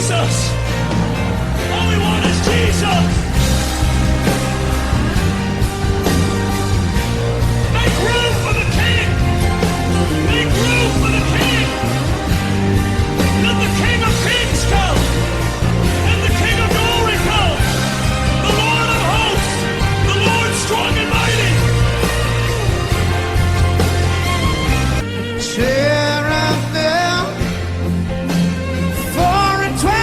Jesus. All we want is Jesus. Make room for the King. Make room for the King. Let the King of Kings come. Let the King of Glory come. The Lord of hosts. The Lord strong and mighty. Cherubim, 4 and 20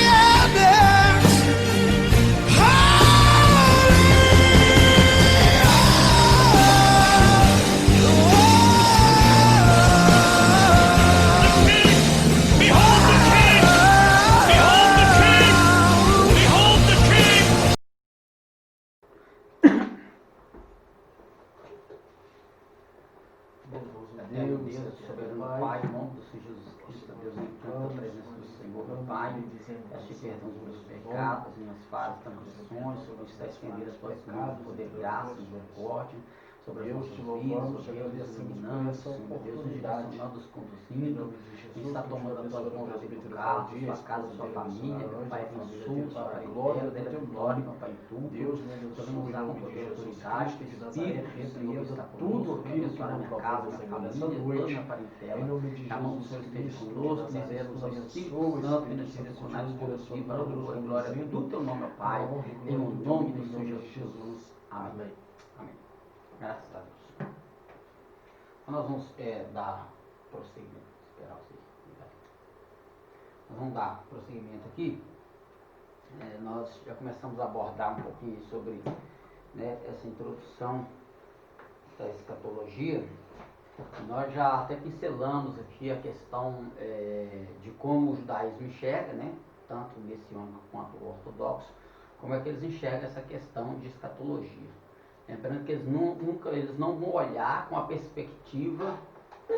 elders, holy, Behold the King! Behold the King! Behold the King! Bondoso Deus, soberano Pai, em nome do Senhor Jesus Cristo, Deus, em tanta presença do Senhor, meu Pai, peço-te perdão sobre os pecados, minhas falhas, transgressões, sobre os está estendidas as tuas mãos, poder, graça, misericórdia, sobre as nossas vidas, sobre Deus, iluminando, Senhor Deus, nos direcionando, nos conduzindo, quem está tomando as tuas mãos dentro do carro, sua casa, sua família, meu Pai, abençoa, sua parentela, dê a glória, meu Pai, em tudo, podemos usar com poder e autoridade, que o Espírito do Senhor está tudo aquilo abençoar a minha casa, minha família, toda a minha parentela, que a mão do Senhor esteja conosco, que nos ao Espírito Santo, que nos direcionar, nos conduzir para a glória e glória do teu nome, meu Pai, em nome do Senhor Jesus. Amém. Amém. Graças a Deus. Então nós vamos dar prosseguimento. Esperar vocês. Nós vamos dar prosseguimento aqui. Nós já começamos a abordar um pouquinho sobre essa introdução da escatologia. Nós já até pincelamos aqui a questão de como o judaísmo enxerga, tanto o messiânico quanto o ortodoxo, como é que eles enxergam essa questão de escatologia. Lembrando que eles não vão olhar com a perspectiva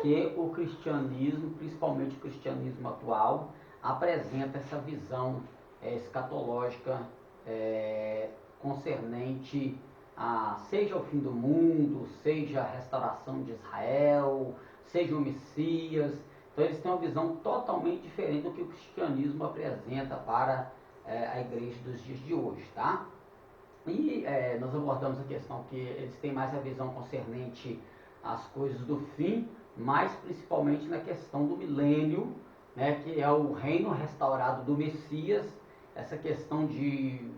que o cristianismo, principalmente o cristianismo atual, apresenta essa visão escatológica concernente seja o fim do mundo, seja a restauração de Israel, seja o Messias. Então eles têm uma visão totalmente diferente do que o cristianismo apresenta para a igreja dos dias de hoje, tá? E nós abordamos a questão que eles têm mais a visão concernente às coisas do fim, mas principalmente na questão do milênio, que é o reino restaurado do Messias, essa questão de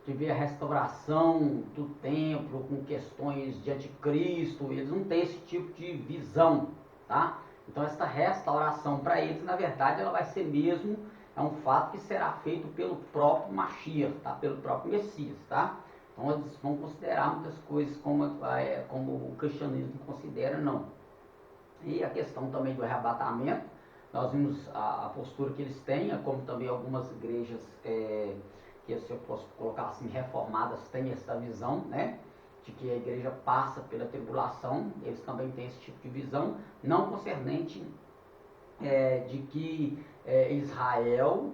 ver a restauração do templo com questões de anticristo. Eles não têm esse tipo de visão, tá? Então essa restauração para eles, na verdade, ela vai ser mesmo, um fato que será feito pelo próprio Mashiach, tá? Pelo próprio Messias, tá? Então eles vão considerar muitas coisas como o cristianismo considera, não. E a questão também do arrebatamento, nós vimos a postura que eles têm, como também algumas igrejas que, se eu posso colocar assim, reformadas, têm essa visão, de que a igreja passa pela tribulação. Eles também têm esse tipo de visão, não concernente de que Israel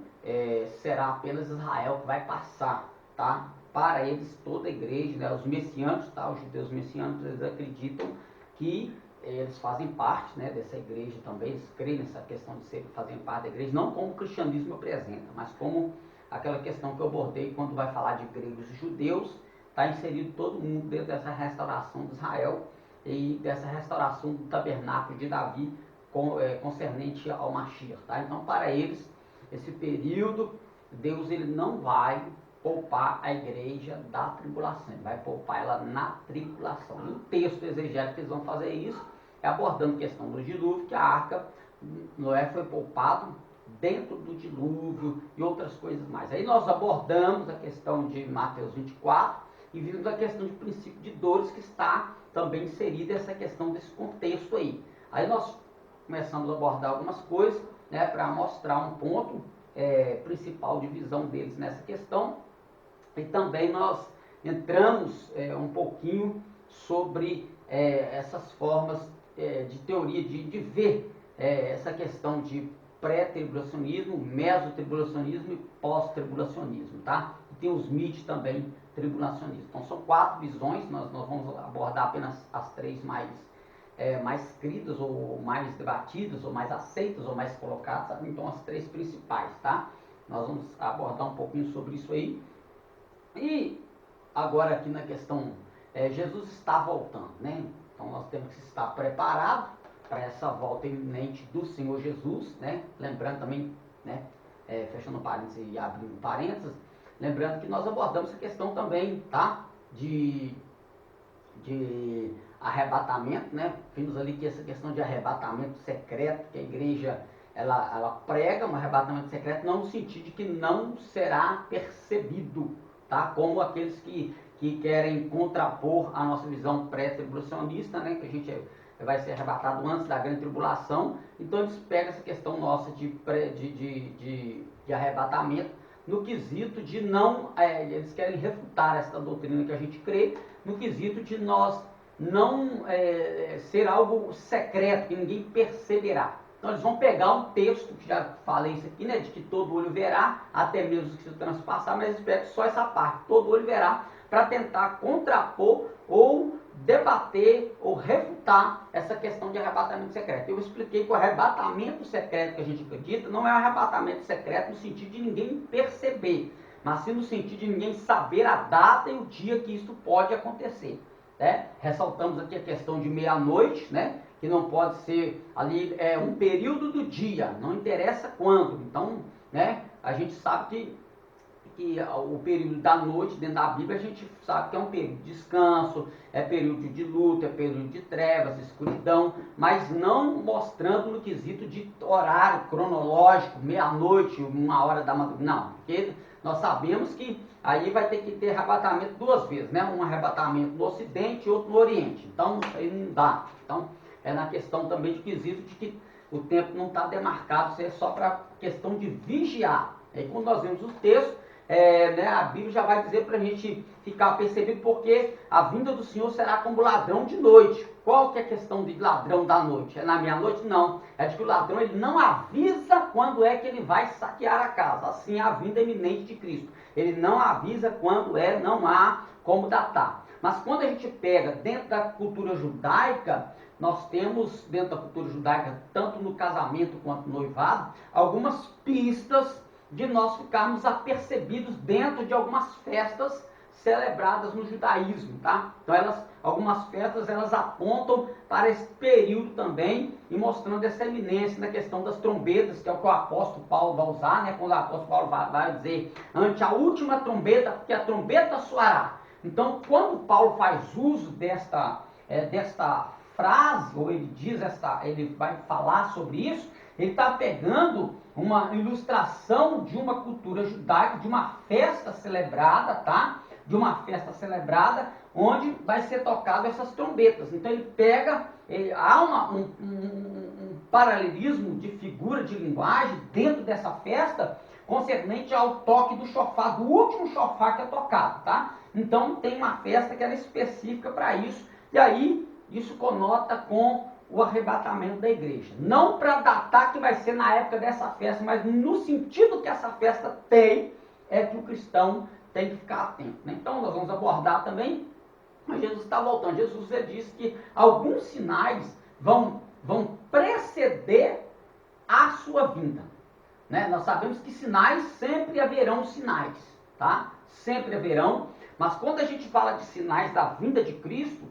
será apenas Israel que vai passar, tá? Para eles, toda a igreja, os messiânicos, tá? Os judeus messiânicos, eles acreditam que eles fazem parte dessa igreja também, eles creem nessa questão de fazerem parte da igreja, não como o cristianismo apresenta, mas como aquela questão que eu abordei quando vai falar de gregos e judeus, está inserido todo mundo dentro dessa restauração de Israel e dessa restauração do tabernáculo de Davi concernente ao Mashiach, tá? Então, para eles, esse período, Deus ele não vai poupar a igreja da tribulação, ele vai poupar ela na tribulação. E o texto exegético que eles vão fazer isso é abordando a questão do dilúvio, que a arca, Noé foi poupado dentro do dilúvio e outras coisas mais. Aí nós abordamos a questão de Mateus 24 e vimos a questão de princípio de dores, que está também inserida essa questão desse contexto aí. Aí nós começamos a abordar algumas coisas, para mostrar um ponto principal de visão deles nessa questão. E também nós entramos um pouquinho sobre essas formas de teoria de ver essa questão de pré-tribulacionismo, mesotribulacionismo e pós-tribulacionismo, tá? E tem os mid também tribulacionismo. Então são 4 visões, nós vamos abordar apenas as 3 mais escritas, ou mais debatidas, ou mais aceitas, ou mais colocadas, então as 3 principais, tá? Nós vamos abordar um pouquinho sobre isso aí. E agora aqui na questão, Jesus está voltando, né? Então nós temos que estar preparados para essa volta iminente do Senhor Jesus, né? Lembrando também, né? Fechando parênteses e abrindo parênteses, lembrando que nós abordamos essa questão também, tá? De arrebatamento, né? Vimos ali que essa questão de arrebatamento secreto, que a igreja ela prega um arrebatamento secreto, não no sentido de que não será percebido, tá? Como aqueles que querem contrapor a nossa visão pré-tribulacionista, né? Que a gente vai ser arrebatado antes da grande tribulação. Então eles pegam essa questão nossa de arrebatamento no quesito de não, eles querem refutar essa doutrina que a gente crê, no quesito de nós não ser algo secreto, que ninguém perceberá. Então eles vão pegar um texto, que já falei isso aqui, né, de que todo olho verá, até mesmo os que se transpassar, mas eles pegam só essa parte, todo olho verá, para tentar contrapor ou debater ou refutar essa questão de arrebatamento secreto. Eu expliquei que o arrebatamento secreto que a gente acredita não é um arrebatamento secreto no sentido de ninguém perceber, mas sim no sentido de ninguém saber a data e o dia que isso pode acontecer. Né? Ressaltamos aqui a questão de meia-noite, né? Que não pode ser ali um período do dia, não interessa quando. Então, né? A gente sabe que o período da noite dentro da Bíblia a gente sabe que é um período de descanso, é período de luta, é período de trevas, escuridão, mas não mostrando no quesito de horário cronológico, meia-noite, 1 hora da madrugada, não, porque nós sabemos que aí vai ter que ter arrebatamento 2 vezes, né? Um arrebatamento no Ocidente e outro no Oriente, então isso aí não dá. Então é na questão também de quesito de que o tempo não está demarcado, isso é só para questão de vigiar. Aí quando nós vemos os textos, né, a Bíblia já vai dizer para a gente ficar percebido, porque a vinda do Senhor será como ladrão de noite. Qual que é a questão de ladrão da noite? É na meia-noite? Não. É de que o ladrão ele não avisa quando é que ele vai saquear a casa. Assim é a vinda iminente de Cristo. Ele não avisa quando não há como datar. Mas quando a gente pega dentro da cultura judaica, nós temos dentro da cultura judaica, tanto no casamento quanto no noivado, algumas pistas de nós ficarmos apercebidos dentro de algumas festas celebradas no judaísmo, tá? Então algumas festas elas apontam para esse período também e mostrando essa eminência na questão das trombetas, que é o que o apóstolo Paulo vai usar, né? Quando o apóstolo Paulo vai dizer, ante a última trombeta, porque a trombeta soará. Então, quando Paulo faz uso desta frase, ou ele vai falar sobre isso, ele está pegando uma ilustração de uma cultura judaica, de uma festa celebrada, tá? De uma festa celebrada, onde vai ser tocado essas trombetas. Então ele pega, há um paralelismo de figura, de linguagem, dentro dessa festa, concernente ao toque do chofar, do último chofar que é tocado, tá? Então tem uma festa que era específica para isso, e aí isso conota com o arrebatamento da igreja. Não para datar que vai ser na época dessa festa, mas no sentido que essa festa tem, é que o cristão tem que ficar atento. Né? Então nós vamos abordar também, mas Jesus está voltando. Jesus disse que alguns sinais vão preceder a sua vinda. Né? Nós sabemos que sinais, sempre haverão sinais, tá? Sempre haverão, mas quando a gente fala de sinais da vinda de Cristo,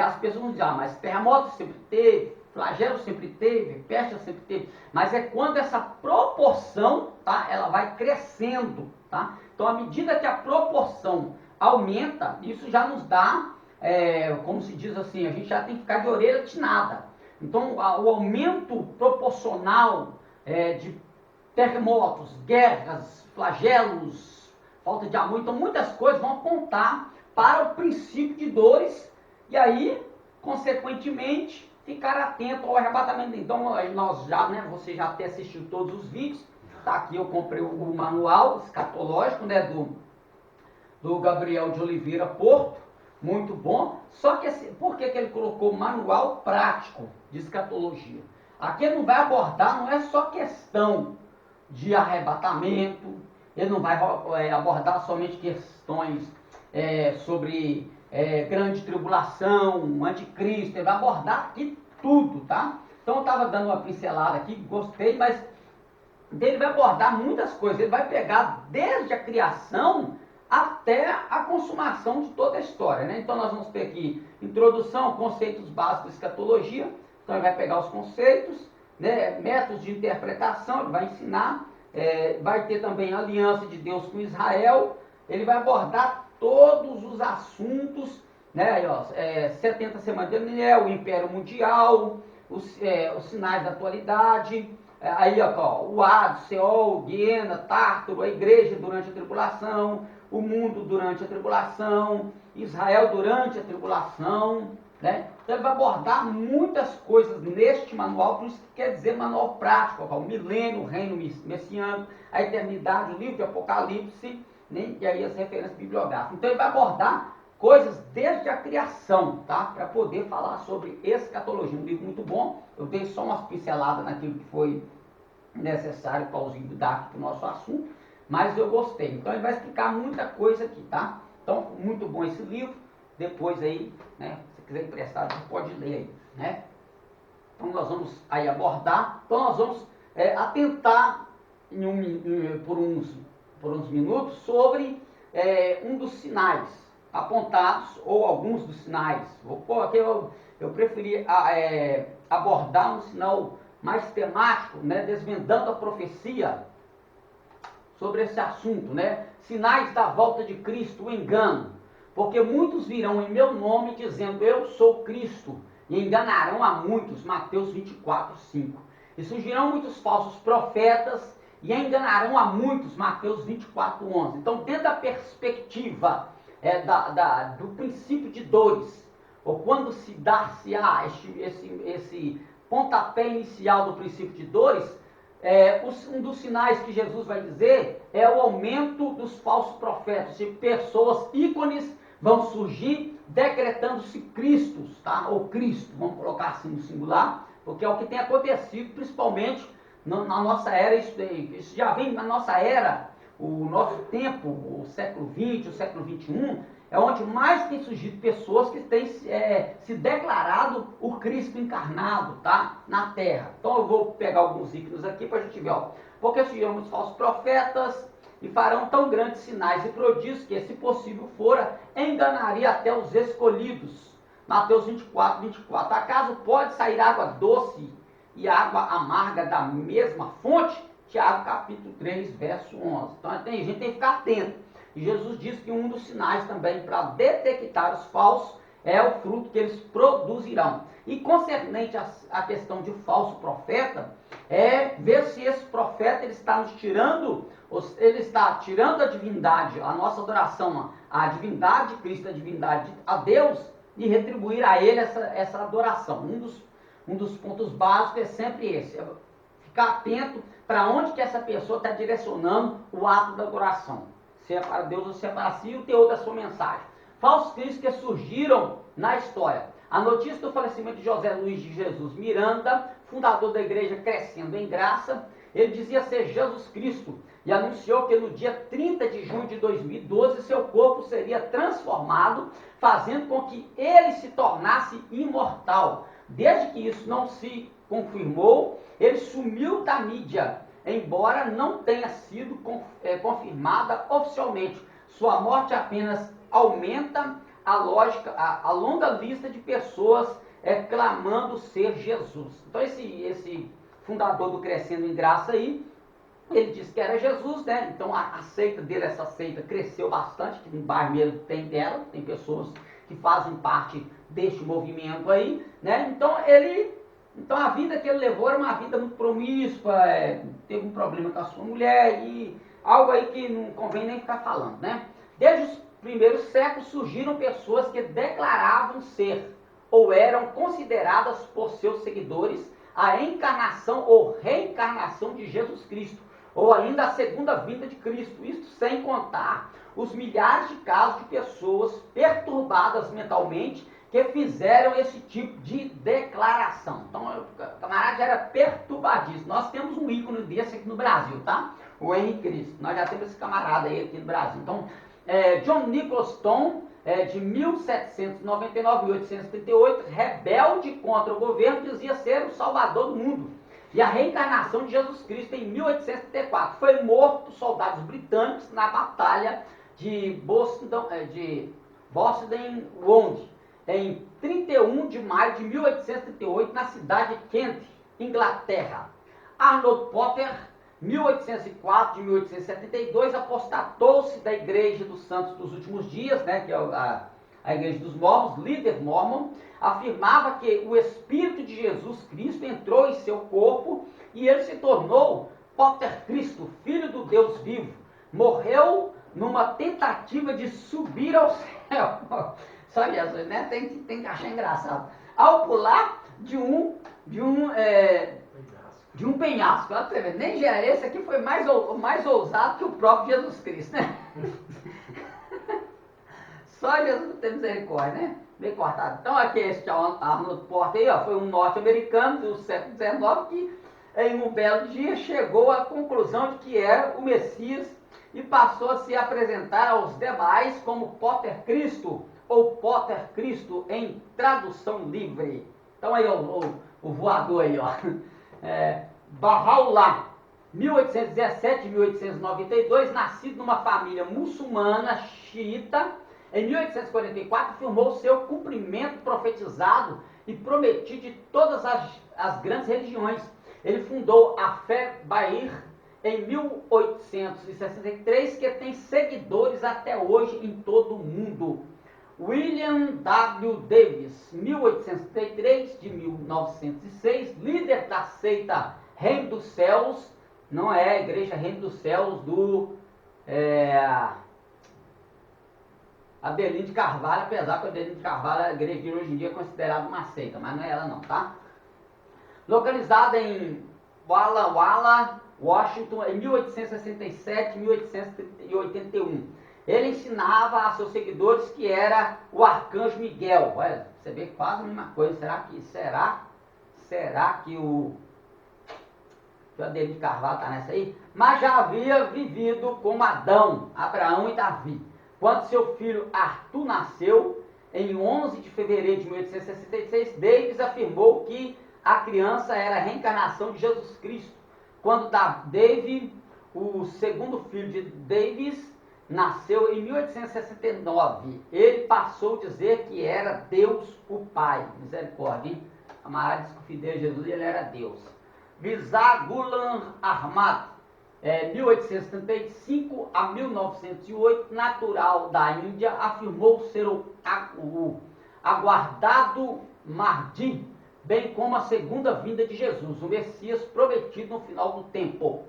as pessoas vão dizer, mas terremoto sempre teve, flagelo sempre teve, peste sempre teve, mas é quando essa proporção, tá, ela vai crescendo, tá? Então, à medida que a proporção aumenta, isso já nos dá, como se diz assim, a gente já tem que ficar de orelha atinada. Então, o aumento proporcional de terremotos, guerras, flagelos, falta de amor, então muitas coisas vão apontar para o princípio de dores. E aí, consequentemente, ficar atento ao arrebatamento. Então, nós já, né, você já até assistiu todos os vídeos. Tá aqui, eu comprei o manual escatológico, né, do Gabriel de Oliveira Porto. Muito bom. Só que, por que ele colocou manual prático de escatologia? Aqui ele não vai abordar, não é só questão de arrebatamento. Ele não vai abordar somente questões sobre grande tribulação, anticristo, ele vai abordar aqui tudo, tá? Então eu estava dando uma pincelada aqui, gostei, mas Então ele vai abordar muitas coisas, ele vai pegar desde a criação até a consumação de toda a história, né? Então nós vamos ter aqui introdução, conceitos básicos de escatologia, então ele vai pegar os conceitos, né, métodos de interpretação, ele vai ensinar, vai ter também a aliança de Deus com Israel, ele vai abordar todos os assuntos, né, aí, ó, 70 semanas de Daniel, o Império Mundial, os sinais da atualidade, aí ó, o Hades, Seol, Guiena, Tártaro, a igreja durante a tribulação, o mundo durante a tribulação, Israel durante a tribulação, né? Então ele vai abordar muitas coisas neste manual, por isso que quer dizer manual prático, ó, o milênio, o reino messiânico, a eternidade, o livro de Apocalipse, né? E aí as referências bibliográficas. Então ele vai abordar coisas desde a criação, tá? Para poder falar sobre escatologia. Um livro muito bom, eu dei só umas pinceladas naquilo que foi necessário, plausível dar aqui para o nosso assunto, mas eu gostei. Então ele vai explicar muita coisa aqui, tá? Então, muito bom esse livro. Depois aí, né, se quiser emprestar, você pode ler aí, né? Então nós vamos aí abordar, então nós vamos atentar por uns minutos sobre um dos sinais apontados, ou alguns dos sinais. Vou pôr aqui, eu preferi abordar um sinal mais temático, né, desvendando a profecia sobre esse assunto, né? Sinais da volta de Cristo, o engano. Porque muitos virão em meu nome dizendo, eu sou Cristo, e enganarão a muitos, Mateus 24, 5. E surgirão muitos falsos profetas, e enganarão a muitos, Mateus 24, 11. Então, dentro da perspectiva do princípio de dores, ou quando se dá-se-á esse pontapé inicial do princípio de dores, um dos sinais que Jesus vai dizer é o aumento dos falsos profetas, de pessoas ícones vão surgir decretando-se Cristos, tá? Ou Cristo, vamos colocar assim no singular, porque é o que tem acontecido, principalmente na nossa era, isso já vem na nossa era, o nosso tempo, o século XX, o século XXI, é onde mais tem surgido pessoas que têm se declarado o Cristo encarnado, tá? Na Terra. Então eu vou pegar alguns ícones aqui para a gente ver, ó. Porque surgiram muitos falsos profetas e farão tão grandes sinais e prodígios que, se possível fora, enganaria até os escolhidos. Mateus 24, 24. Acaso pode sair água doce e água amarga da mesma fonte? Tiago capítulo 3, verso 11. Então a gente tem que ficar atento. E Jesus diz que um dos sinais também para detectar os falsos é o fruto que eles produzirão. E concernente à questão de falso profeta, ver se esse profeta ele está nos tirando, ele está tirando a divindade, a nossa adoração, a divindade de Cristo, a divindade a Deus, e retribuir a ele essa adoração. Um dos pontos básicos é sempre esse, ficar atento para onde que essa pessoa está direcionando o ato da adoração. Se é para Deus ou se é para si, o teor da sua mensagem. Falsos cristos que surgiram na história. A notícia do falecimento de José Luiz de Jesus Miranda, fundador da igreja Crescendo em Graça, ele dizia ser Jesus Cristo e anunciou que no dia 30 de junho de 2012 seu corpo seria transformado, fazendo com que ele se tornasse imortal. Desde que isso não se confirmou, ele sumiu da mídia, embora não tenha sido confirmada oficialmente. Sua morte apenas aumenta a longa lista de pessoas clamando ser Jesus. Então esse fundador do Crescendo em Graça aí, ele disse que era Jesus, né? Então a seita dele, essa seita cresceu bastante, que no bairro mesmo tem dela, tem pessoas que fazem parte deste movimento aí, né? Então a vida que ele levou era uma vida muito promíscua, teve um problema com a sua mulher e algo aí que não convém nem ficar falando, né? Desde os primeiros séculos surgiram pessoas que declaravam ser ou eram consideradas por seus seguidores a encarnação ou reencarnação de Jesus Cristo, ou ainda a segunda vinda de Cristo, isso sem contar os milhares de casos de pessoas perturbadas mentalmente que fizeram esse tipo de declaração. Então, o camarada era perturbadíssimo. Nós temos um ícone desse aqui no Brasil, tá? O Henrique Cristo. Nós já temos esse camarada aí aqui no Brasil. Então, John Nicholas Stone, de 1799 a 1838, rebelde contra o governo, dizia ser o salvador do mundo. e a reencarnação de Jesus Cristo em 1834. Foi morto por soldados britânicos na Batalha de Boston Wound, em 31 de maio de 1838, na cidade de Kent, Inglaterra. Arnold Potter, 1804 de 1872, apostatou-se da Igreja dos Santos dos Últimos Dias, né, que é a Igreja dos Mormons, líder mormon, afirmava que o Espírito de Jesus Cristo entrou em seu corpo e ele se tornou Potter Cristo, Filho do Deus vivo. Morreu numa tentativa de subir ao céu. Só Jesus, né? Tem que achar engraçado. Ao pular de um penhasco. Olha pra você ver, nem já esse aqui foi mais ousado que o próprio Jesus Cristo, né? Só Jesus não tem misericórdia, né? Bem cortado. Então aqui este Arnold Porter aí, ó, foi um norte-americano do século XIX que em um belo dia chegou à conclusão de que era o Messias e passou a se apresentar aos demais como Potter Cristo ou Potter Cristo em tradução livre. Então aí o voador aí, ó. Bahá'u'lláh, 1817-1892, nascido numa família muçulmana xiita, em 1844 afirmou seu cumprimento profetizado e prometido de todas as grandes religiões. Ele fundou a fé Bahá'í em 1863, que tem seguidores até hoje em todo o mundo. William W. Davis, 1833 de 1906, líder da seita Reino dos Céus, não é a Igreja Reino dos Céus do Adelino de Carvalho, apesar que o Adelino de Carvalho, a igreja hoje em dia é considerada uma seita, mas não é ela não, tá? Localizada em Walla Walla, Washington, em 1867 e 1881. Ele ensinava a seus seguidores que era o arcanjo Miguel. Olha, você vê quase a mesma coisa. Será que o Adelino de Carvalho está nessa aí? Mas já havia vivido com Adão, Abraão e Davi. Quando seu filho Arthur nasceu, em 11 de fevereiro de 1866, Davis afirmou que a criança era a reencarnação de Jesus Cristo. Quando David, o segundo filho de Davis, nasceu em 1869, ele passou a dizer que era Deus o Pai. Misericórdia, hein? Camarada disse que o filho dele, Jesus, ele era Deus. Mirza Ghulam Ahmad, 1875 a 1908, natural da Índia, afirmou ser o aguardado Mahdi, bem como a segunda vinda de Jesus, o Messias prometido no final do tempo.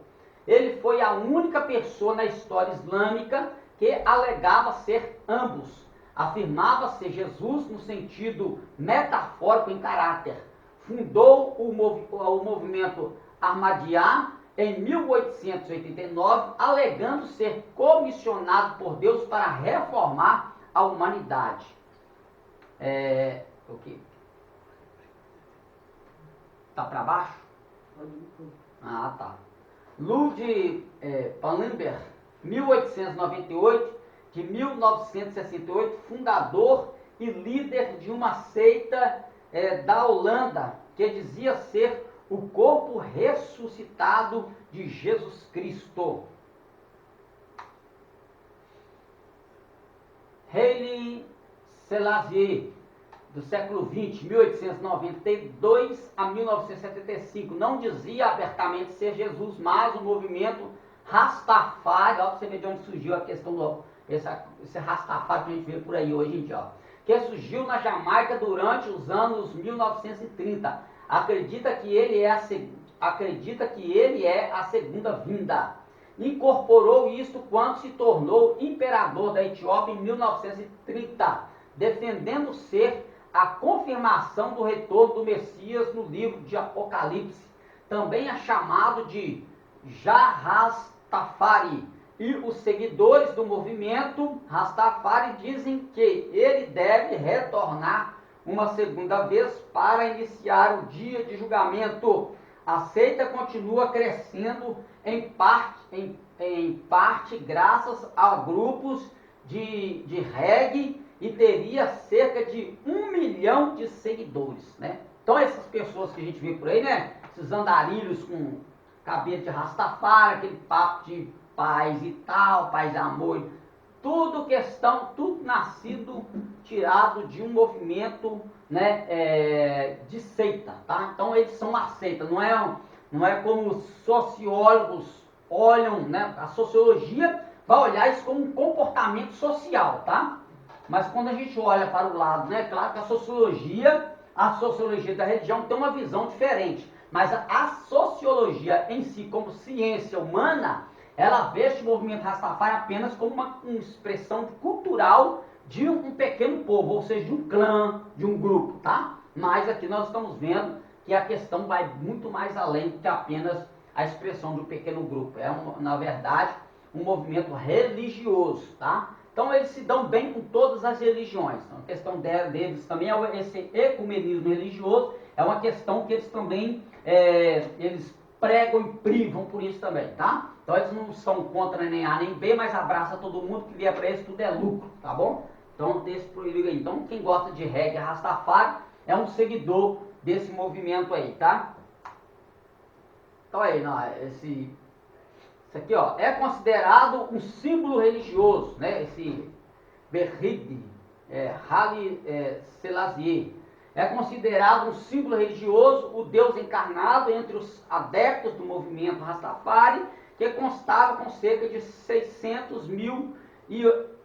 Ele foi a única pessoa na história islâmica que alegava ser ambos. Afirmava ser Jesus no sentido metafórico em caráter. Fundou o movimento Ahmadiyya em 1889, alegando ser comissionado por Deus para reformar a humanidade. O quê? Tá para baixo? Ah, tá. Lud Palenberg, 1898 de 1968, fundador e líder de uma seita da Holanda, que dizia ser o corpo ressuscitado de Jesus Cristo. Haile Selassie, do século XX, 1892 a 1975, não dizia abertamente ser Jesus, mas o movimento Rastafari, ó, pra você ver de onde surgiu a questão esse Rastafari que a gente vê por aí hoje em dia, ó, que surgiu na Jamaica durante os anos 1930. Acredita que ele é a segunda vinda. Incorporou isto quando se tornou imperador da Etiópia em 1930, defendendo ser a confirmação do retorno do Messias no livro de Apocalipse. Também é chamado de Jah-Rastafari. E os seguidores do movimento Rastafari dizem que ele deve retornar uma segunda vez para iniciar o dia de julgamento. A seita continua crescendo em parte graças a grupos de reggae e teria cerca de 1 milhão de seguidores, né? Então essas pessoas que a gente vê por aí, né? esses andarilhos com cabelo de Rastafari, aquele papo de paz e tal, paz e amor, tudo questão, tudo nascido, tirado de um movimento, né, de seita, tá? Então eles são uma seita, não é como os sociólogos olham, né? A sociologia vai olhar isso como um comportamento social, tá? Mas quando a gente olha para o lado, né, claro que a sociologia da religião tem uma visão diferente, mas a sociologia em si, como ciência humana, ela vê este movimento Rastafari apenas como uma expressão cultural de um pequeno povo, ou seja, de um clã, de um grupo, tá? Mas aqui nós estamos vendo que a questão vai muito mais além do que apenas a expressão de um pequeno grupo. É, na verdade, um movimento religioso, tá? Então eles se dão bem com todas as religiões. Então, a questão deles também é esse ecumenismo religioso, é uma questão que eles também eles pregam e privam por isso também, tá? Então eles não são contra nem A nem B, mas abraça todo mundo, que vier para eles tudo é lucro, tá bom? Então desse proíbe aí. Então quem gosta de reggae Rastafari é um seguidor desse movimento aí, tá? Então aí, isso aqui, ó, é considerado um símbolo religioso, né? Esse Berhid, Haile Selassie, é considerado um símbolo religioso, o Deus encarnado entre os adeptos do movimento Rastafari, que constava com cerca de 600 mil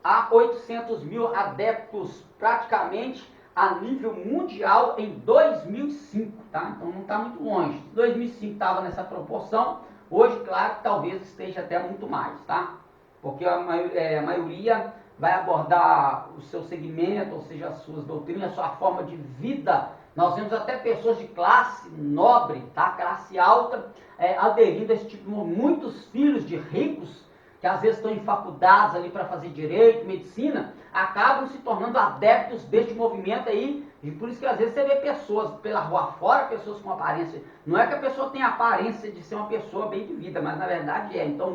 a 800 mil adeptos praticamente a nível mundial em 2005, tá? Então não está muito longe. 2005 estava nessa proporção, hoje, claro, talvez esteja até muito mais, tá? Porque a maioria vai abordar o seu segmento, ou seja, as suas doutrinas, a sua forma de vida. Nós vemos até pessoas de classe nobre, tá? Classe alta, aderindo a esse tipo de muitos filhos de ricos, que às vezes estão em faculdades ali para fazer direito, medicina, acabam se tornando adeptos deste movimento aí, e por isso que às vezes você vê pessoas pela rua fora, pessoas com aparência, não é que a pessoa tem a aparência de ser uma pessoa bem de vida, mas na verdade é. Então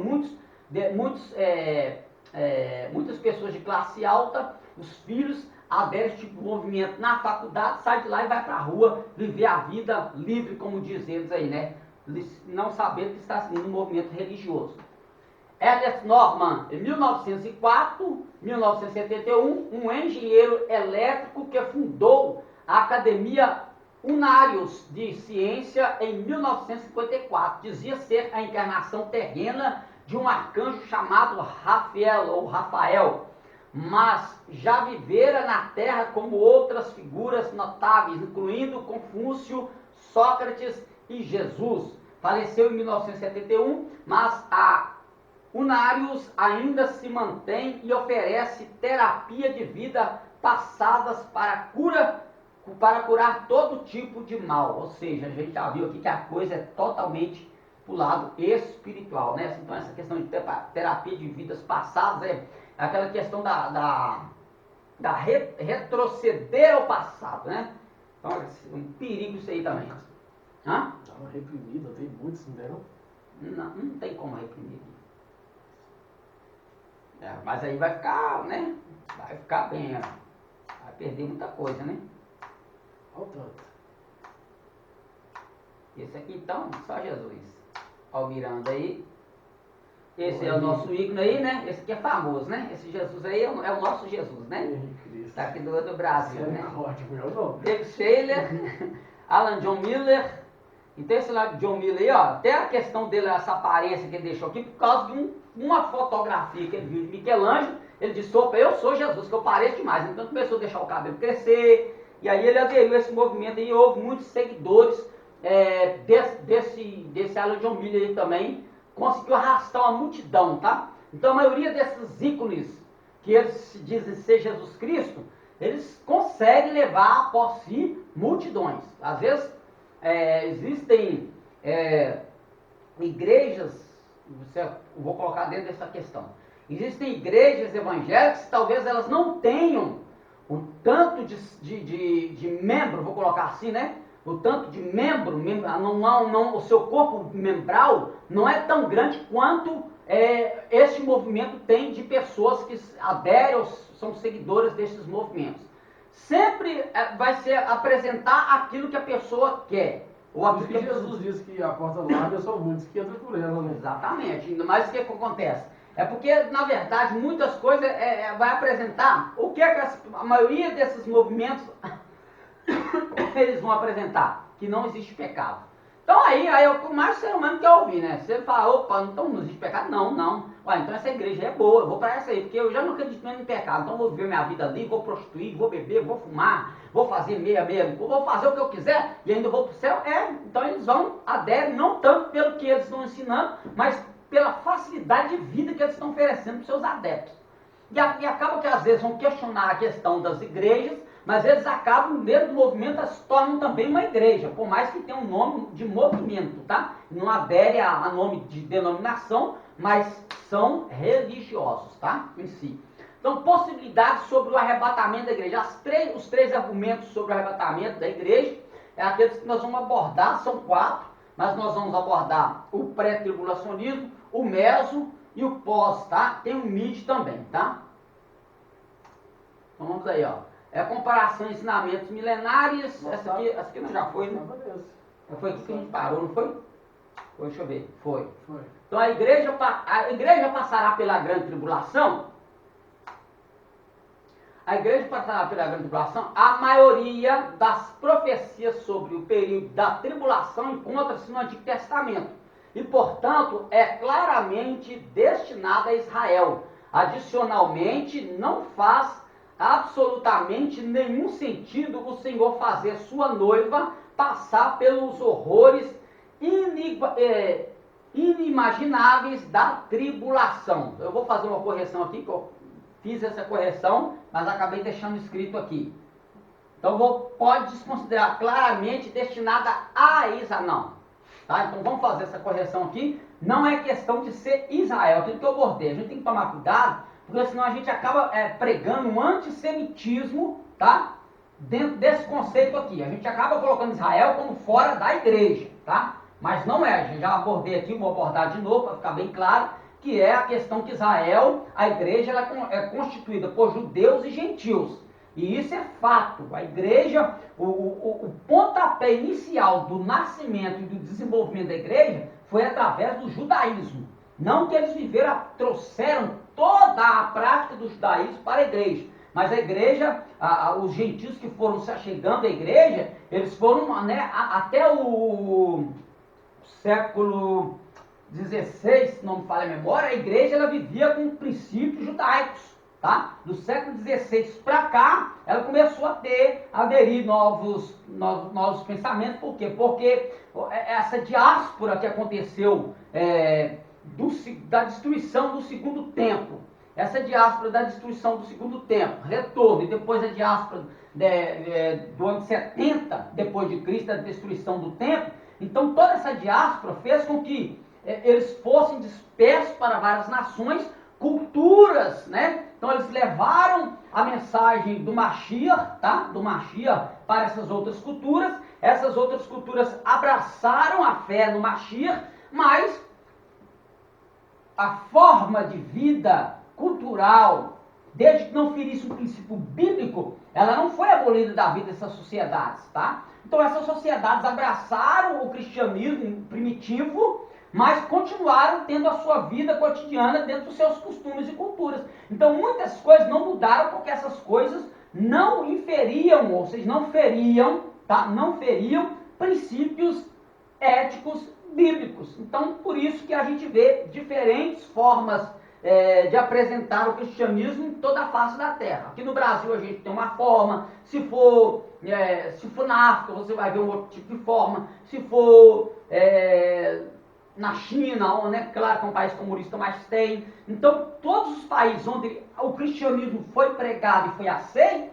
muitas pessoas de classe alta, os filhos aderem a esse tipo de movimento na faculdade, sai de lá e vai para a rua viver a vida livre, como diz eles aí, né? Não sabendo que está seguindo um movimento religioso. Ernest Norman, em 1971, um engenheiro elétrico que fundou a Academia Unarius de Ciência em 1954. Dizia ser a encarnação terrena de um arcanjo chamado Rafael, mas já vivera na Terra como outras figuras notáveis, incluindo Confúcio, Sócrates e Jesus. Faleceu em 1971, mas a Unarius ainda se mantém e oferece terapia de vida passadas para curar todo tipo de mal. Ou seja, a gente já viu aqui que a coisa é totalmente para o lado espiritual, né? Então essa questão de terapia de vidas passadas é aquela questão da retroceder ao passado, né? Então é um perigo isso aí também. Hã? Dá uma reprimida, tem muitos, não deram? Não tem como reprimir. Mas aí vai ficar, né? Vai ficar bem, ó. Vai perder muita coisa, né? Olha o tanto. Esse aqui então, só Jesus. Olha o Miranda aí. Esse é o nosso ícone aí, né? Esse aqui é famoso, né? Esse Jesus aí é o nosso Jesus, né? Henrique Cristo. Tá aqui do Brasil, né? Ótimo, meu nome. David Shayler, Alan John Miller. Então esse lá de John Miller aí, ó, até a questão dele, essa aparência que ele deixou aqui, por causa de uma fotografia que ele viu de Michelangelo, ele disse, opa, eu sou Jesus, que eu pareço demais. Então começou a deixar o cabelo crescer, e aí ele aderiu a esse movimento e houve muitos seguidores desse Alan John Miller aí também, conseguiu arrastar uma multidão, tá? Então a maioria desses ícones, que eles dizem ser Jesus Cristo, eles conseguem levar após si multidões. Às vezes existem igrejas, vou colocar dentro dessa questão, existem igrejas evangélicas que talvez elas não tenham o tanto de membro, vou colocar assim, né? O tanto de membro, o seu corpo membral não é tão grande quanto este movimento tem de pessoas que aderem ou são seguidores desses movimentos. Sempre vai ser apresentar aquilo que a pessoa quer. Ou Por isso que Jesus disse que a porta larga são muitos que entram por ela, né? Exatamente. Mas o que acontece? É porque, na verdade, muitas coisas vai apresentar o que, a maioria desses movimentos eles vão apresentar, que não existe pecado. Então aí é o que mais o ser humano quer ouvir, né? Se ele falar, opa, então não existe pecado, não. Ué, então essa igreja é boa, eu vou para essa aí, porque eu já não acredito mesmo em pecado, então eu vou viver minha vida ali, vou prostituir, vou beber, vou fumar, vou fazer meia, vou fazer o que eu quiser e ainda vou para o céu. Então eles aderem, não tanto pelo que eles estão ensinando, mas pela facilidade de vida que eles estão oferecendo para os seus adeptos. E acaba que às vezes vão questionar a questão das igrejas, mas eles acabam, dentro do movimento, se tornam também uma igreja, por mais que tenha um nome de movimento, tá? Não adere a nome de denominação, mas são religiosos, tá? Em si. Então, possibilidades sobre o arrebatamento da igreja. Os três argumentos sobre o arrebatamento da igreja, é aqueles que nós vamos abordar, são 4, mas nós vamos abordar o pré-tribulacionismo, o meso e o pós, tá? Tem o mid também, tá? Então vamos aí, ó. Comparação de ensinamentos milenares. Essa aqui não já foi, né? Foi aqui que a gente parou, não foi? Deixa eu ver. Foi. Então a igreja passará pela grande tribulação. A igreja passará pela grande tribulação. A maioria das profecias sobre o período da tribulação encontra-se no Antigo Testamento. E, portanto, é claramente destinada a Israel. Adicionalmente, não faz absolutamente nenhum sentido o Senhor fazer sua noiva passar pelos horrores inimagináveis da tribulação. Eu vou fazer uma correção aqui, que eu fiz essa correção, mas acabei deixando escrito aqui. Então pode desconsiderar claramente destinada a Israel. Não. Tá? Então vamos fazer essa correção aqui. Não é questão de ser Israel, aquilo que eu abordei. A gente tem que tomar cuidado, porque senão a gente acaba pregando um antissemitismo, tá? Dentro desse conceito aqui. A gente acaba colocando Israel como fora da igreja, tá? Mas não é. A gente já abordei aqui, vou abordar de novo para ficar bem claro, que é a questão que Israel, a igreja, ela é constituída por judeus e gentios. E isso é fato. A igreja, o pontapé inicial do nascimento e do desenvolvimento da igreja foi através do judaísmo. Não que eles trouxeram toda a prática do judaísmo para a igreja. Mas a igreja, os gentios que foram se achegando à igreja, eles foram até o século XVI, se não me falha a memória, a igreja ela vivia com princípios judaicos. Tá? Do século XVI para cá, ela começou a aderir novos pensamentos. Por quê? Porque essa diáspora que aconteceu da destruição do segundo templo, essa diáspora da destruição do segundo templo, retorno, e depois a diáspora do ano 70, depois de Cristo, da destruição do templo, então toda essa diáspora fez com que eles fossem dispersos para várias nações, culturas, né? Então eles levaram a mensagem do Mashiach, tá? Do Mashiach para essas outras culturas abraçaram a fé no Mashiach, mas a forma de vida cultural, desde que não ferisse um princípio bíblico, ela não foi abolida da vida dessas sociedades, tá? Então essas sociedades abraçaram o cristianismo primitivo, mas continuaram tendo a sua vida cotidiana dentro dos seus costumes e culturas. Então muitas coisas não mudaram porque essas coisas não inferiam, ou seja, não feriam, tá? Não feriam princípios éticos bíblicos. Então por isso que a gente vê diferentes formas de apresentar o cristianismo em toda a face da terra. Aqui no Brasil a gente tem uma forma, se for na África você vai ver um outro tipo de forma, se for na China, onde claro que é um país comunista, mas tem. Então todos os países onde o cristianismo foi pregado e foi aceito,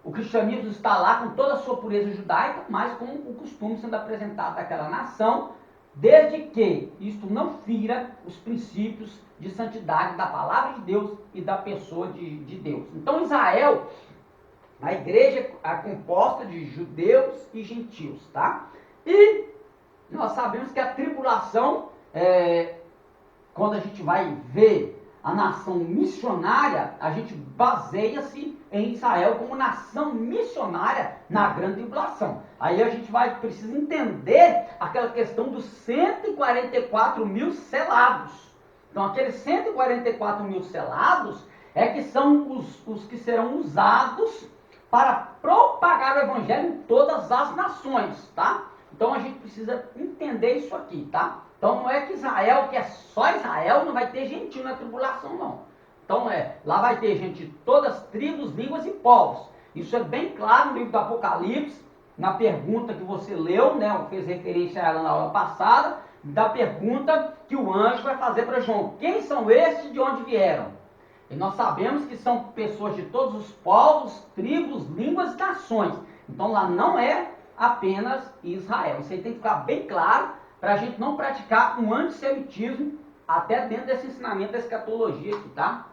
o cristianismo está lá com toda a sua pureza judaica, mas com o costume sendo apresentado daquela nação, desde que isto não fira os princípios de santidade da palavra de Deus e da pessoa de Deus. Então Israel, a igreja é composta de judeus e gentios, tá? E nós sabemos que a tribulação, quando a gente vai ver a nação missionária, a gente baseia-se em Israel como nação missionária na grande tribulação. Aí a gente precisa entender aquela questão dos 144 mil selados. Então aqueles 144 mil selados é que são os que serão usados para propagar o evangelho em todas as nações, tá? Então a gente precisa entender isso aqui, tá? Então não é que Israel, que é só Israel, não vai ter gentil na tribulação, não. Então lá vai ter gente de todas as tribos, línguas e povos. Isso é bem claro no livro do Apocalipse, na pergunta que você leu, né? Fez referência a ela na aula passada, da pergunta que o anjo vai fazer para João. Quem são estes e de onde vieram? E nós sabemos que são pessoas de todos os povos, tribos, línguas e nações. Então lá não é apenas Israel. Isso aí tem que ficar bem claro para a gente não praticar um antissemitismo até dentro desse ensinamento da escatologia aqui, tá?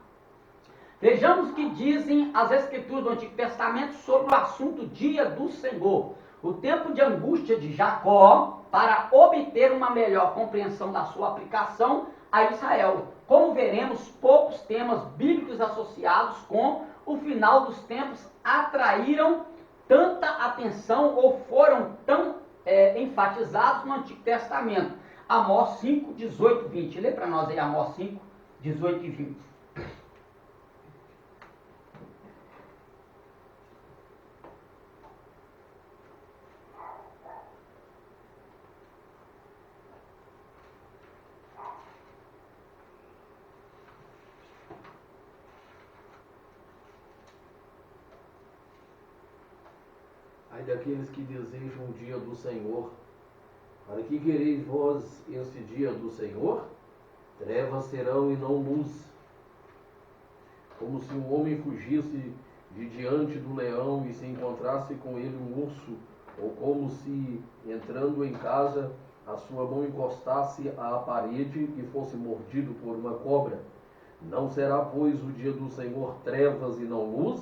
Vejamos o que dizem as escrituras do Antigo Testamento sobre o assunto dia do Senhor. O tempo de angústia de Jacó para obter uma melhor compreensão da sua aplicação a Israel. Como veremos, poucos temas bíblicos associados com o final dos tempos atraíram tanta atenção ou foram tão enfatizados no Antigo Testamento. Amós 5, 18 e 20. Lê para nós aí Amós 5, 18 e 20. Ai daqueles que desejam o dia do Senhor. Para que quereis vós esse dia do Senhor? Trevas serão e não luz. Como se um homem fugisse de diante do leão e se encontrasse com ele um urso, ou como se, entrando em casa, a sua mão encostasse à parede e fosse mordido por uma cobra. Não será, pois, o dia do Senhor trevas e não luz?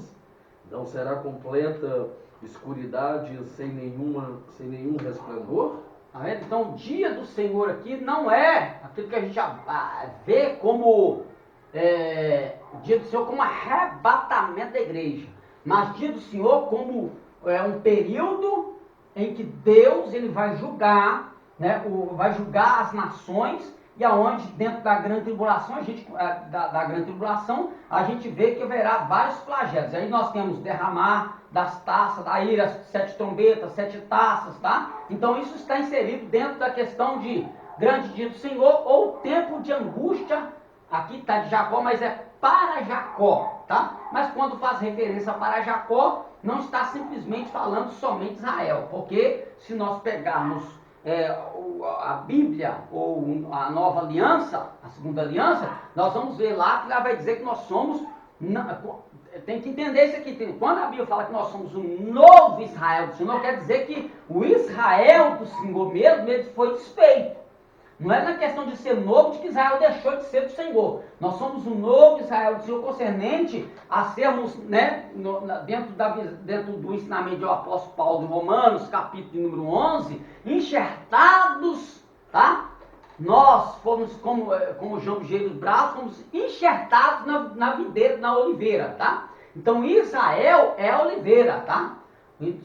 Não será completa escuridade sem nenhum resplendor? Então o dia do Senhor aqui não é aquilo que a gente vê como o dia do Senhor como arrebatamento da igreja, mas dia do Senhor como um período em que Deus ele vai julgar, né, vai julgar as nações, e aonde dentro da grande tribulação da grande tribulação a gente vê que haverá vários flagelos. Aí nós temos derramar das taças, da ira, 7 trombetas, 7 taças, tá? Então isso está inserido dentro da questão de grande dia do Senhor ou tempo de angústia. Aqui está de Jacó, mas é para Jacó, tá? Mas quando faz referência para Jacó, não está simplesmente falando somente Israel, porque se nós pegarmos a Bíblia ou a nova aliança, a segunda aliança, nós vamos ver lá que ela vai dizer que nós somos, tem que entender isso aqui, quando a Bíblia fala que nós somos um novo Israel do Senhor, quer dizer que o Israel do Senhor mesmo, ele foi desfeito. Não é na questão de ser novo de que Israel deixou de ser do Senhor. Nós somos um novo Israel do Senhor concernente a sermos, né, dentro do ensinamento do apóstolo Paulo de Romanos, capítulo número 11, enxertados, tá? Nós fomos, como João Gêmeos Bravos, fomos enxertados na videira, na oliveira, tá? Então Israel é a oliveira, tá?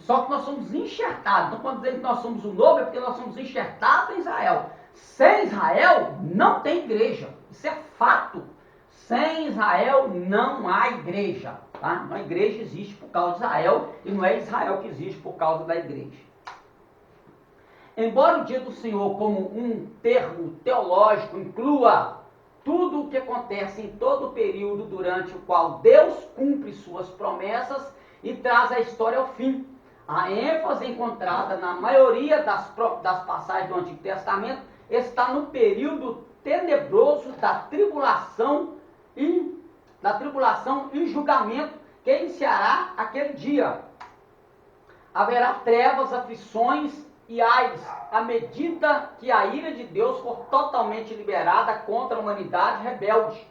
Só que nós somos enxertados. Então quando dizemos que nós somos o novo, é porque nós somos enxertados em Israel. Sem Israel não tem igreja, isso é fato. Sem Israel não há igreja, tá? Então a igreja existe por causa de Israel e não é Israel que existe por causa da igreja. Embora o dia do Senhor como um termo teológico inclua tudo o que acontece em todo o período durante o qual Deus cumpre suas promessas e traz a história ao fim, a ênfase encontrada na maioria das passagens do Antigo Testamento está no período tenebroso da tribulação e julgamento que iniciará aquele dia. Haverá trevas, aflições e ares, à medida que a ira de Deus for totalmente liberada contra a humanidade rebelde.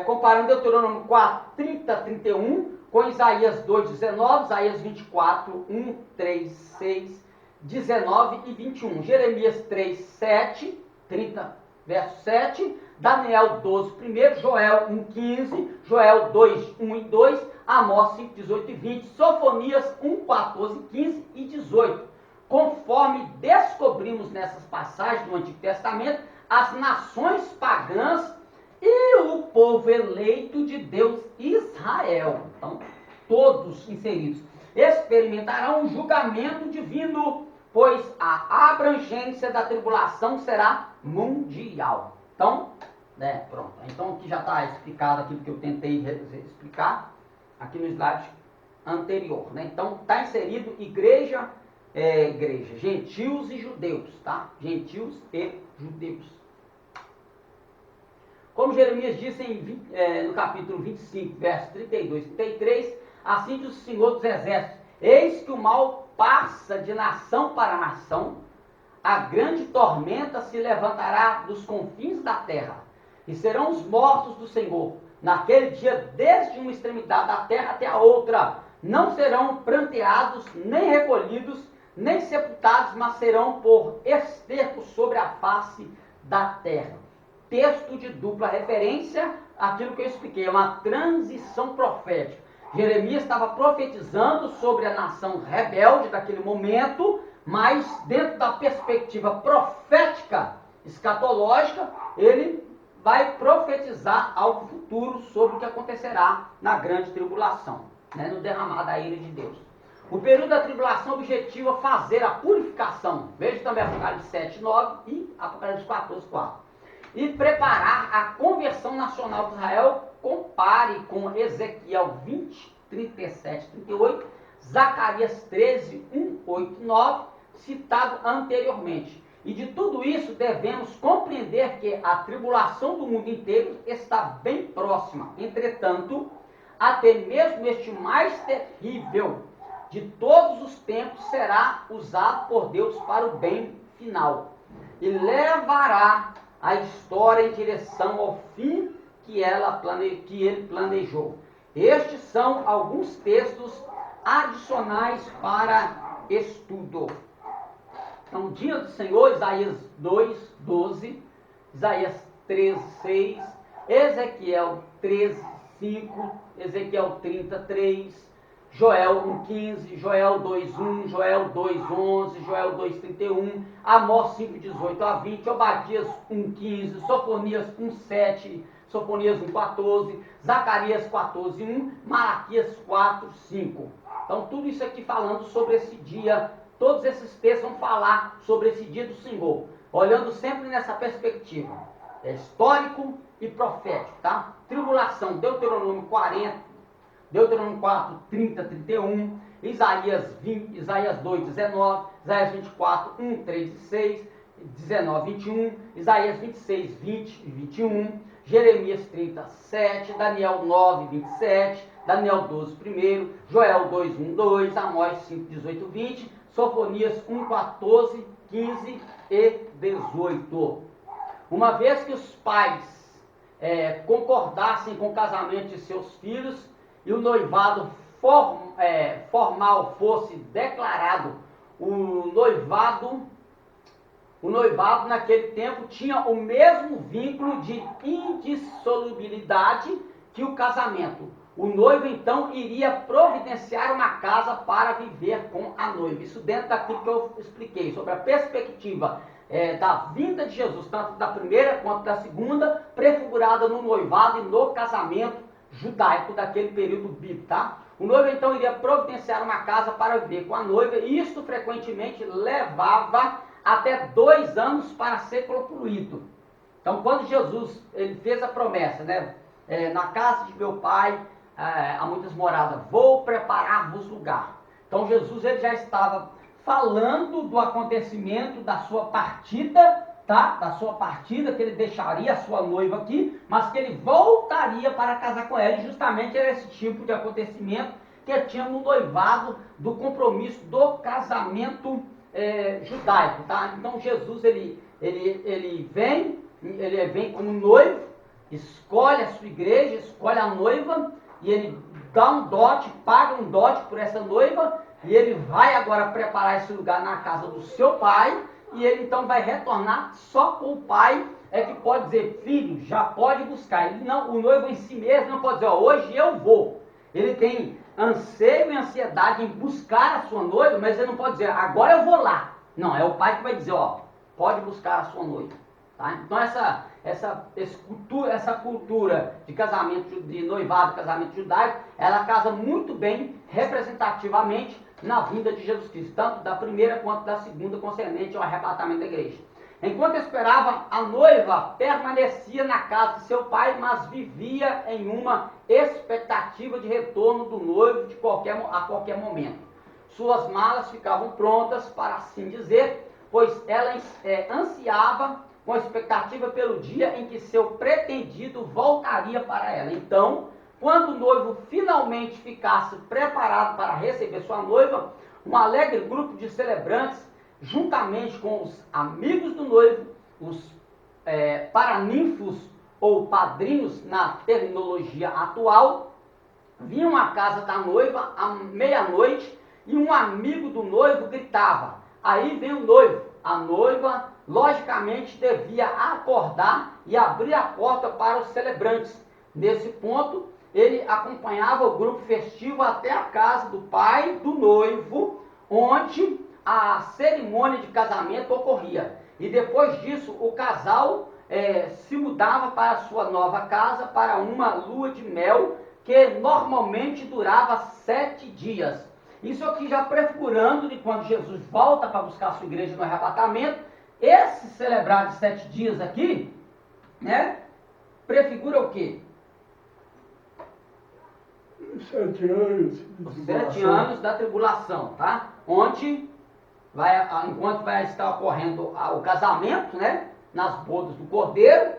Comparando Deuteronômio 4, 30, 31, com Isaías 2, 19, Isaías 24, 1, 3, 6, 19 e 21. Jeremias 3, 7, 30 verso 7, Daniel 12, 1, Joel 1, 15, Joel 2, 1 e 2, Amós 5, 18 e 20, Sofonias 1, 14, 15 e 18. Conforme descobrimos nessas passagens do Antigo Testamento, as nações pagãs e o povo eleito de Deus, Israel, então todos inseridos, experimentarão um julgamento divino, pois a abrangência da tribulação será mundial. Então, pronto. Então aqui já está explicado aquilo que eu tentei explicar aqui no slide anterior, né? Então está inserido igreja, gentios e judeus, tá? Gentios e judeus. Como Jeremias disse no capítulo 25, versos 32 e 33, assim diz o Senhor dos Exércitos: eis que o mal passa de nação para nação, a grande tormenta se levantará dos confins da terra, e serão os mortos do Senhor, naquele dia, desde uma extremidade da terra até a outra. Não serão pranteados, nem recolhidos, nem sepultados, mas serão por esterco sobre a face da terra. Texto de dupla referência àquilo que eu expliquei, é uma transição profética. Jeremias estava profetizando sobre a nação rebelde daquele momento, mas dentro da perspectiva profética, escatológica, ele vai profetizar algo futuro sobre o que acontecerá na grande tribulação, né, no derramar da ira de Deus. O período da tribulação objetiva fazer a purificação, veja também Apocalipse 7, 9 e Apocalipse 14, 4. E preparar a conversão nacional de Israel. Compare com Ezequiel 20, 37, 38, Zacarias 13, 1, 8 e 9, citado anteriormente. E de tudo isso devemos compreender que a tribulação do mundo inteiro está bem próxima. Entretanto, até mesmo este mais terrível de todos os tempos será usado por Deus para o bem final. E levará a história em direção ao fim que ele planejou. Estes são alguns textos adicionais para estudo. Então, dia do Senhor, Isaías 2, 12, Isaías 13, 6, Ezequiel 13, 5, Ezequiel 30, 3, Joel 1, 15, Joel 2, 1, Joel 2, 11, Joel 2, 31, Amós 5, 18 a 20, Obadias 1, 15, Sofonias 1, 7, Sofonias 1, 14, Zacarias 14, 1, Malaquias 4, 5. Então, tudo isso aqui falando sobre esse dia, todos esses textos vão falar sobre esse dia do Senhor, olhando sempre nessa perspectiva, histórico e profético, tá? Tribulação, Deuteronômio 40, Deuteronômio 4, 30, 31, Isaías 2, 19, Isaías 24, 1, 3 e 6, 19, 21, Isaías 26, 20 e 21, Jeremias 30, 7, Daniel 9, 27, Daniel 12, 1, Joel 2, 1, 2, Amós 5, 18, 20, Sofonias 1, 14, 15 e 18. Uma vez que os pais concordassem com o casamento de seus filhos, e o noivado formal fosse declarado, o noivado naquele tempo tinha o mesmo vínculo de indissolubilidade que o casamento. O noivo então iria providenciar uma casa para viver com a noiva. Isso dentro daquilo que eu expliquei, sobre a perspectiva da vinda de Jesus, tanto da primeira quanto da segunda, prefigurada no noivado e no casamento judaico daquele período bíblico, tá? O noivo então iria providenciar uma casa para viver com a noiva, e isto frequentemente levava até 2 anos para ser concluído. Então, quando Jesus ele fez a promessa, né? Na casa de meu pai há muitas moradas, vou preparar-vos lugar. Então, Jesus ele já estava falando do acontecimento da sua partida, tá? Da sua partida, que ele deixaria a sua noiva aqui, mas que ele voltaria para casar com ela. E justamente era esse tipo de acontecimento que tinha no noivado do compromisso do casamento judaico, tá? Então Jesus ele vem como noivo, escolhe a sua igreja, escolhe a noiva, e ele dá um dote, paga um dote por essa noiva, e ele vai agora preparar esse lugar na casa do seu pai. e ele então vai retornar só com o pai, é que pode dizer, filho, já pode buscar. Ele não, o noivo em si mesmo não pode dizer, ó, hoje eu vou. Ele tem anseio e ansiedade em buscar a sua noiva, mas ele não pode dizer, agora eu vou lá. Não, é o pai que vai dizer, ó, pode buscar a sua noiva. Tá? Então essa cultura de casamento, de noivado, casamento judaico, ela casa muito bem, representativamente, na vinda de Jesus Cristo, tanto da primeira quanto da segunda, concernente ao arrebatamento da igreja. Enquanto esperava, a noiva permanecia na casa de seu pai, mas vivia em uma expectativa de retorno do noivo a qualquer momento. Suas malas ficavam prontas, para assim dizer, pois ela ansiava com expectativa pelo dia em que seu pretendido voltaria para ela. Então, quando o noivo finalmente ficasse preparado para receber sua noiva, um alegre grupo de celebrantes, juntamente com os amigos do noivo, os paraninfos ou padrinhos na terminologia atual, vinham à casa da noiva à meia-noite e um amigo do noivo gritava, aí vem o noivo. A noiva, logicamente, devia acordar e abrir a porta para os celebrantes. Nesse ponto, ele acompanhava o grupo festivo até a casa do pai do noivo, onde a cerimônia de casamento ocorria. E depois disso, o casal se mudava para a sua nova casa para uma lua de mel que normalmente durava 7 dias. Isso aqui já prefigurando de quando Jesus volta para buscar a sua igreja no arrebatamento, esse celebrar de 7 dias aqui, né, prefigura o quê? 7 anos. Os 7 anos da tribulação, tá? Onde enquanto vai estar ocorrendo o casamento, né, nas bodas do cordeiro,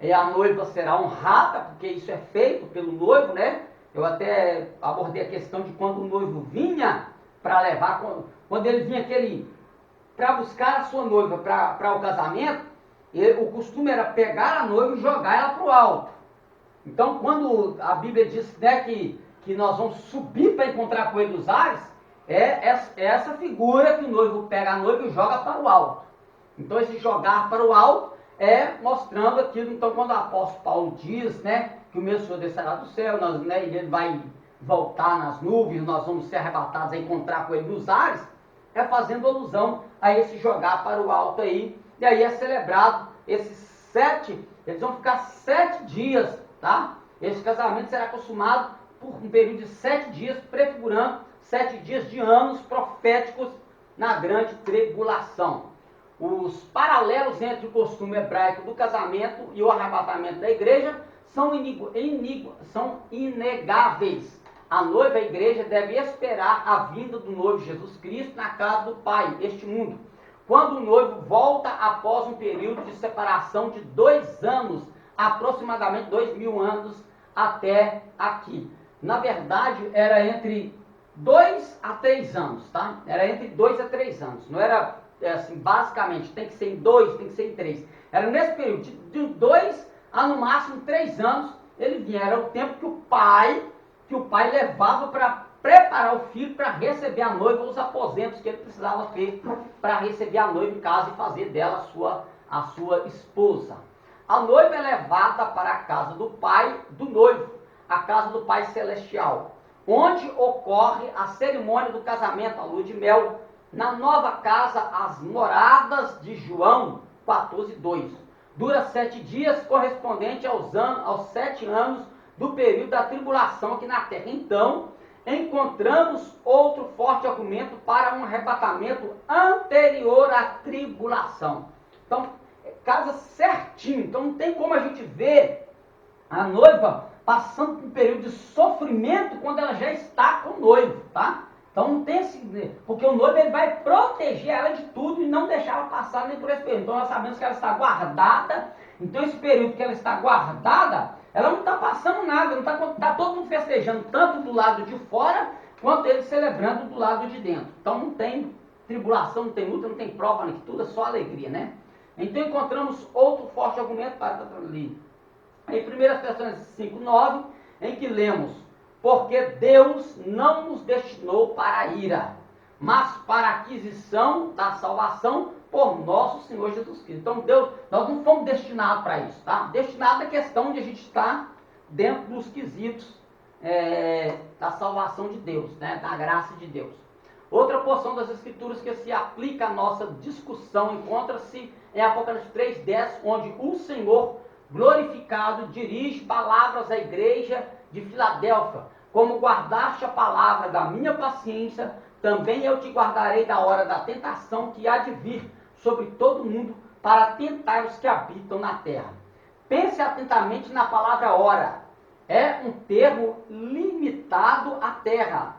e a noiva será honrada, porque isso é feito pelo noivo, né? Eu até abordei a questão de quando o noivo vinha para levar, quando ele vinha para buscar a sua noiva para o casamento, o costume era pegar a noiva e jogar ela para o alto. Então, quando a Bíblia diz, né, que nós vamos subir para encontrar com ele nos ares, é essa figura que o noivo pega a noiva e joga para o alto. Então, esse jogar para o alto é mostrando aquilo. Então, quando o apóstolo Paulo diz, né, que o meu Senhor descerá do céu, ele vai voltar nas nuvens, nós vamos ser arrebatados a encontrar com ele nos ares, é fazendo alusão a esse jogar para o alto aí. E aí é celebrado esses 7, eles vão ficar 7 dias, tá? Esse casamento será consumado por um período de 7 dias, prefigurando 7 dias de anos proféticos na grande tribulação. Os paralelos entre o costume hebraico do casamento e o arrebatamento da igreja são inegáveis. A noiva, a igreja, deve esperar a vinda do noivo Jesus Cristo na casa do Pai, este mundo, quando o noivo volta após um período de separação de 2 anos, aproximadamente 2000 anos até aqui. Na verdade, era entre 2 a 3 anos, tá? Era entre 2 a 3 anos. Não era assim, basicamente, tem que ser em 2, tem que ser em 3. Era nesse período, de 2 a no máximo 3 anos, ele vinha. Era o tempo que o pai levava para preparar o filho para receber a noiva, os aposentos que ele precisava ter para receber a noiva em casa e fazer dela a sua esposa. A noiva é levada para a casa do pai do noivo, a casa do Pai Celestial, onde ocorre a cerimônia do casamento, a lua de mel, na nova casa, as moradas de João 14:2. Dura 7 dias, correspondente aos 7 anos do período da tribulação aqui na terra. Então, encontramos outro forte argumento para um arrebatamento anterior à tribulação. Então, casa certinho. Então, não tem como a gente ver a noiva passando por um período de sofrimento quando ela já está com o noivo, tá? Então, não tem esse... Porque o noivo ele vai proteger ela de tudo e não deixar ela passar nem por esse período. Então, nós sabemos que ela está guardada. Então, esse período que ela está guardada, ela não está passando nada, não está todo mundo festejando, tanto do lado de fora, quanto ele celebrando do lado de dentro. Então não tem tribulação, não tem luta, não tem prova, nem tudo, é só alegria, né? Então encontramos outro forte argumento para ali. Em 1 Tessalonicenses 5:9, em que lemos, porque Deus não nos destinou para a ira, mas para a aquisição da salvação por nosso Senhor Jesus Cristo. Então, Deus, nós não fomos destinados para isso, tá? Destinado à questão de a gente estar dentro dos quesitos da salvação de Deus, né? Da graça de Deus. Outra porção das Escrituras que se aplica à nossa discussão encontra-se em Apocalipse 3:10, onde o Senhor glorificado dirige palavras à igreja de Filadélfia: como guardaste a palavra da minha paciência, também eu te guardarei da hora da tentação que há de vir sobre todo mundo para tentar os que habitam na terra. Pense atentamente na palavra hora. É um termo limitado à terra.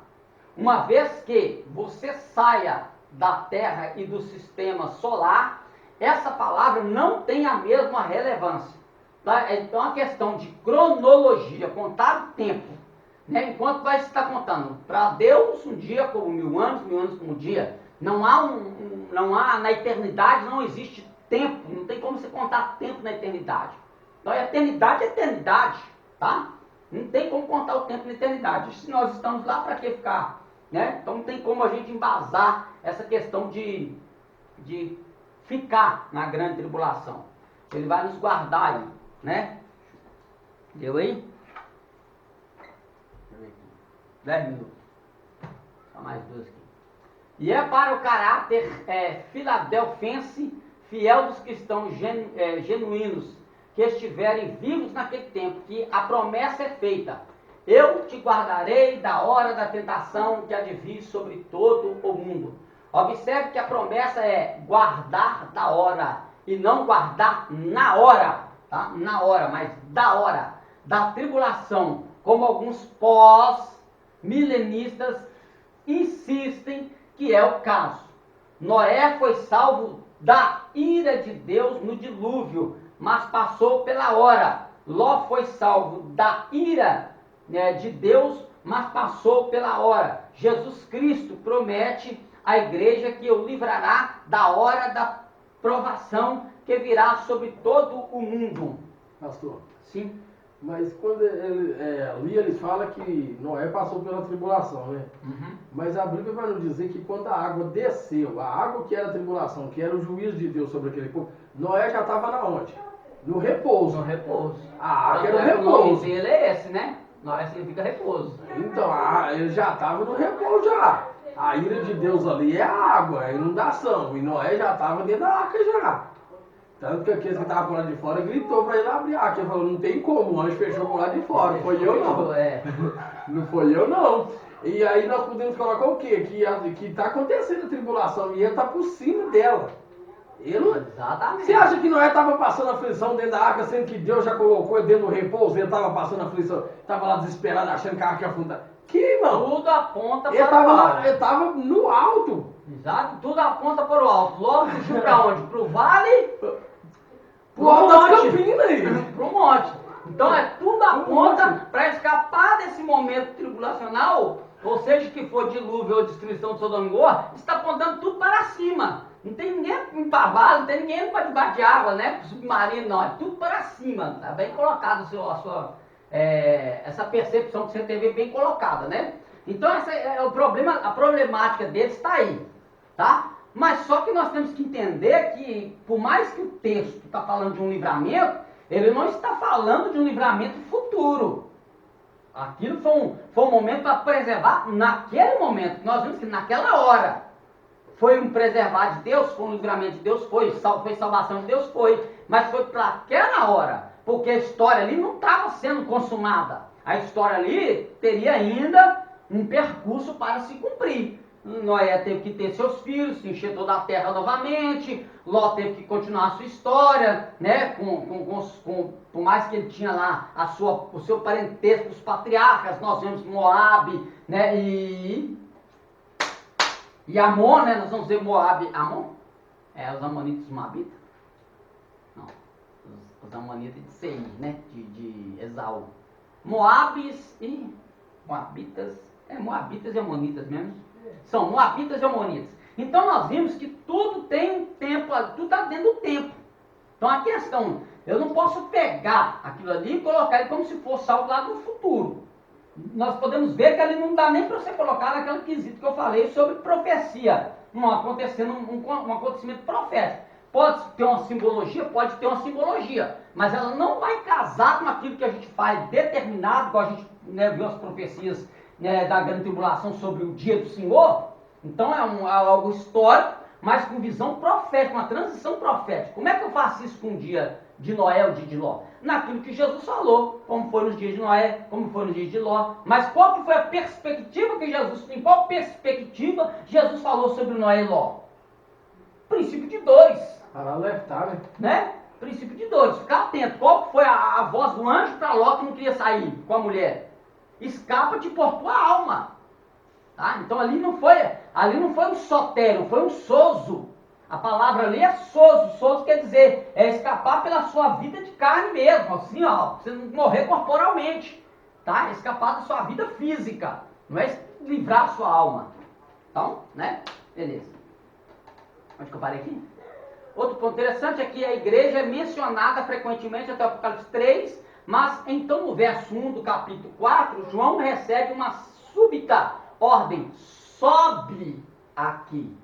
Uma vez que você saia da terra e do sistema solar, essa palavra não tem a mesma relevância. Tá? Então a questão de cronologia, contar o tempo, né? Enquanto vai estar contando, para Deus um dia como 1000 anos como um dia. Não há na eternidade, não existe tempo, não tem como você contar tempo na eternidade. Então a eternidade é eternidade, tá? Não tem como contar o tempo na eternidade. Se nós estamos lá, para que ficar? Né? Então não tem como a gente embasar essa questão de ficar na grande tribulação. Ele vai nos guardar aí, né? Deu aí? 10 minutos. Só mais 2 aqui. E é para o caráter filadelfense, fiel dos cristãos genuínos, que estiverem vivos naquele tempo, que a promessa é feita: eu te guardarei da hora da tentação que há de vir sobre todo o mundo. Observe que a promessa é guardar da hora, e não guardar na hora, tá? Na hora, mas da hora, da tribulação, como alguns pós-milenistas insistem que é o caso. Noé foi salvo da ira de Deus no dilúvio, mas passou pela hora. Ló foi salvo da ira de Deus, mas passou pela hora. Jesus Cristo promete à igreja que o livrará da hora da provação que virá sobre todo o mundo. Pastor, Sim. mas quando ali eles falam que Noé passou pela tribulação, né? Uhum. Mas a Bíblia vai nos dizer que quando a água desceu, a água que era a tribulação, que era o juízo de Deus sobre aquele povo, Noé já estava na onde? No repouso. No repouso. A água era o O nome repouso. dele é esse, né? Noé significa repouso. Então, ele já estava no repouso já. A ira de Deus ali é a água, é a inundação. E Noé já estava dentro da arca já. Tanto que aqueles que estavam por lá de fora gritou para ele abrir a arca. Ele falou: não tem como, o anjo fechou por lá de fora. Não foi eu não. Não foi eu não. E aí nós podemos colocar o quê? Que está acontecendo a tribulação e ele está por cima dela. Exatamente. Você acha que Noé estava passando aflição dentro da arca, sendo que Deus já colocou ele dentro do repouso? Ele estava passando aflição, estava lá desesperado, achando que a arca ia afundar. Que, irmão? Tudo aponta Ele para o alto. estava no alto. Exato, tudo aponta para o alto. Logo fugiu para onde? Para o vale? Pro alto das Campinas aí. Para o monte. Então tudo aponta para escapar desse momento tribulacional, ou seja, que for dilúvio ou destruição de Sodoma e Gomorra, está apontando tudo para cima. Não tem ninguém para baixo, não tem ninguém para debaixo de água, né? Submarino, não. É tudo para cima. Está bem colocado essa percepção que você teve bem colocada, né? Então esse é o problema, a problemática deles está aí, tá? Mas só que nós temos que entender que, por mais que o texto está falando de um livramento, ele não está falando de um livramento futuro. Aquilo foi um momento para preservar naquele momento. Nós vimos que naquela hora foi um preservar de Deus, foi um livramento de Deus, foi salvação de Deus, mas foi para aquela hora, porque a história ali não estava sendo consumada. A história ali teria ainda um percurso para se cumprir. Noé teve que ter seus filhos, encher toda a terra novamente. Ló teve que continuar a sua história, né? Por mais que ele tinha lá o seu parentesco, os patriarcas, nós vemos Moabe, né? E Amon, né? Nós vamos ver Moabe, Amon, os amonitas, os moabitas. Não, os amonitas de Seir, né? De Esaú. Moabes e moabitas, moabitas e amonitas mesmo. São moabitas e amonitas. Então nós vimos que tudo tem um tempo, tudo está dentro do tempo. Então a questão, eu não posso pegar aquilo ali e colocar ele como se fosse algo lá do futuro. Nós podemos ver que ali não dá nem para você colocar naquele quesito que eu falei sobre profecia. acontecendo um acontecimento profético. Pode ter uma simbologia, pode ter uma simbologia, mas ela não vai casar com aquilo que a gente faz determinado, igual a gente viu as profecias da grande tribulação sobre o dia do Senhor. Então é algo histórico, mas com visão profética, uma transição profética. Como é que eu faço isso com o dia de Noé, o dia de Ló? Naquilo que Jesus falou, como foi nos dias de Noé, como foi nos dias de Ló. Mas qual que foi a perspectiva que Jesus tem? Qual perspectiva Jesus falou sobre Noé e Ló? Princípio de dores. Para alertar, Né? Princípio de dores. Ficar atento. Qual foi a voz do anjo para Ló que não queria sair com a mulher? Escapa-te por tua alma. Tá? Então ali não foi um sotério, foi um sozo. A palavra ali é sozo. Sozo quer dizer, escapar pela sua vida de carne mesmo, assim, ó, você não morrer corporalmente, tá? Escapar da sua vida física, não é livrar a sua alma. Então, né? Beleza. Onde que eu parei aqui? Outro ponto interessante é que a igreja é mencionada frequentemente até o Apocalipse 3, mas então no verso 1 do capítulo 4, João recebe uma súbita ordem: sobe aqui,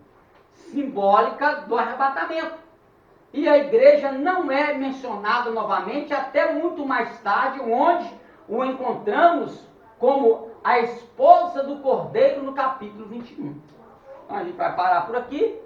simbólica do arrebatamento. E a igreja não é mencionada novamente até muito mais tarde, onde o encontramos como a esposa do Cordeiro no capítulo 21. Então a gente vai parar por aqui.